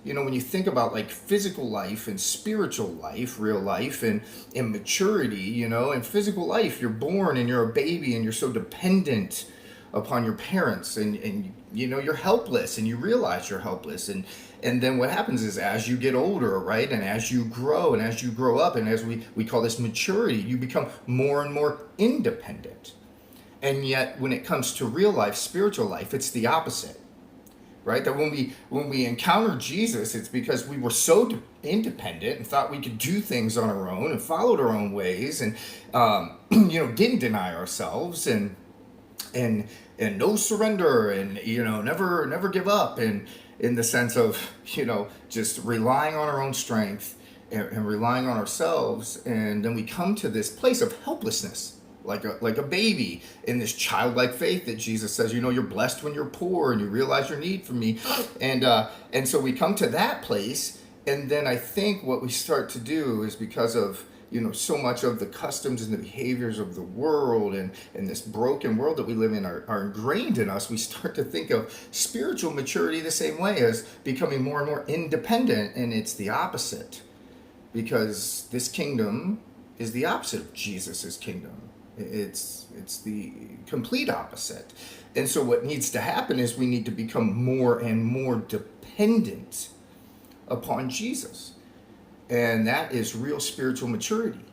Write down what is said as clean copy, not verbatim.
when you think about like physical life and spiritual life, real life, and maturity, in physical life, you're born and you're a baby and you're so dependent upon your parents, and you're helpless, and you realize you're helpless, and then what happens is, as you get older, right, and as you grow, and as you grow up, and as we call this maturity, you become more and more independent. And yet when it comes to real life, spiritual life, it's the opposite, right? That when we encounter Jesus, it's because we were so independent and thought we could do things on our own and followed our own ways, and didn't deny ourselves, and no surrender, and never give up, and in the sense of just relying on our own strength, and relying on ourselves. And then we come to this place of helplessness, like a baby, in this childlike faith that Jesus says, you're blessed when you're poor and you realize your need for me. And so we come to that place, and then I think what we start to do is, because of so much of the customs and the behaviors of the world, and this broken world that we live in are ingrained in us, we start to think of spiritual maturity the same way, as becoming more and more independent. And it's the opposite, because this kingdom is the opposite of Jesus's kingdom. It's the complete opposite. And so what needs to happen is we need to become more and more dependent upon Jesus. And that is real spiritual maturity.